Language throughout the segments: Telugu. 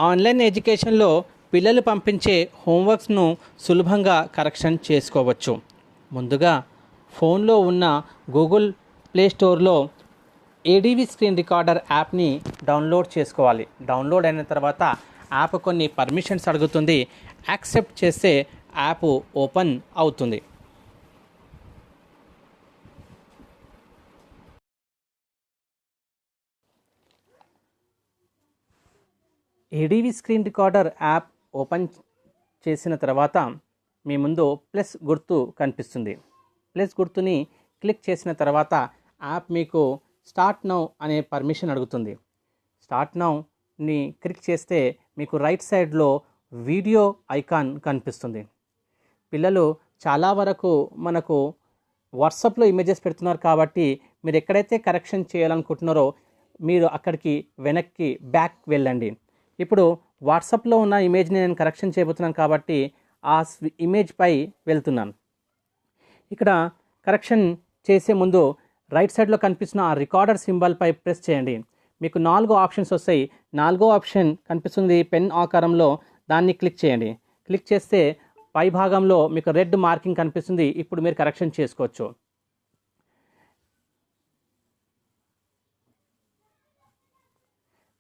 ఆన్లైన్ ఎడ్యుకేషన్లో పిల్లలు పంపించే హోంవర్క్స్ను సులభంగా కరెక్షన్ చేసుకోవచ్చు. ముందుగా ఫోన్లో ఉన్న గూగుల్ ప్లే స్టోర్లో ఏడీవీ స్క్రీన్ రికార్డర్ యాప్ని డౌన్లోడ్ చేసుకోవాలి. డౌన్లోడ్ అయిన తర్వాత యాప్ కొన్ని పర్మిషన్స్ అడుగుతుంది. యాక్సెప్ట్ చేస్తే యాప్ ఓపెన్ అవుతుంది. ADV screen recorder app open చేసిన తర్వాత మీ ముందు ప్లస్ గుర్తు కనిపిస్తుంది. ప్లస్ గుర్తుని క్లిక్ చేసిన తర్వాత యాప్ మీకు స్టార్ట్ నౌ అనే పర్మిషన్ అడుగుతుంది. స్టార్ట్ నౌని క్లిక్ చేస్తే మీకు రైట్ సైడ్లో వీడియో ఐకాన్ కనిపిస్తుంది. పిల్లలు చాలా వరకు మనకు వాట్సాప్లో ఇమేజెస్ పెడుతున్నారు కాబట్టి మీరు ఎక్కడైతే కరెక్షన్ చేయాలనుకుంటున్నారో మీరు అక్కడికి వెనక్కి బ్యాక్ వెళ్ళండి. ఇప్పుడు వాట్సాప్లో ఉన్న ఇమేజ్ని నేను కరెక్షన్ చేయబోతున్నాను కాబట్టి ఆ ఇమేజ్ పై వెళ్తున్నాను. ఇక్కడ కరెక్షన్ చేసే ముందు రైట్ సైడ్లో కనిపిస్తున్న ఆ రికార్డర్ సింబల్ పై ప్రెస్ చేయండి. మీకు 4 ఆప్షన్స్ వస్తాయి. 4వ ఆప్షన్ కనిపిస్తుంది పెన్ ఆకారంలో, దాన్ని క్లిక్ చేయండి. క్లిక్ చేస్తే పై భాగంలో మీకు రెడ్ మార్కింగ్ కనిపిస్తుంది. ఇప్పుడు మీరు కరెక్షన్ చేసుకోవచ్చు.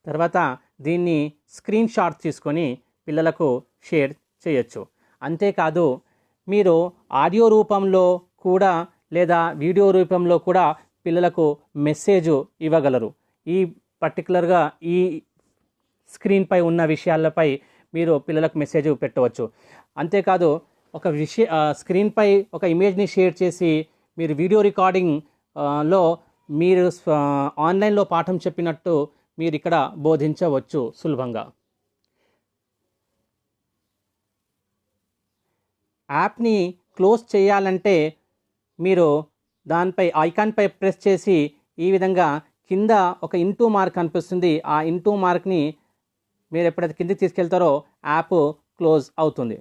తర్వాత దీన్ని స్క్రీన్ షాట్ తీసుకొని పిల్లలకు షేర్ చేయొచ్చు. అంతేకాదు మీరు ఆడియో రూపంలో కూడా లేదా వీడియో రూపంలో కూడా పిల్లలకు మెసేజ్ ఇవ్వగలరు. ఈ పర్టికులర్గా ఈ స్క్రీన్పై ఉన్న విషయాలపై మీరు పిల్లలకు మెసేజ్ పెట్టవచ్చు. అంతేకాదు ఒక స్క్రీన్పై ఒక ఇమేజ్ని షేర్ చేసి మీరు వీడియో రికార్డింగ్ లో మీరు ఆన్లైన్లో పాఠం చెప్పినట్టు మీరు ఇక్కడ బోధించవచ్చు సులభంగా. యాప్ని క్లోజ్ చేయాలంటే మీరు దానిపై ఐకాన్పై ప్రెస్ చేసి ఈ విధంగా కింద ఒక ఇంటూ మార్క్ కనిపిస్తుంది. ఆ ఇంటూ మార్క్ని మీరు ఎప్పుడైతే కిందకి తీసుకెళ్తారో యాప్ క్లోజ్ అవుతుంది.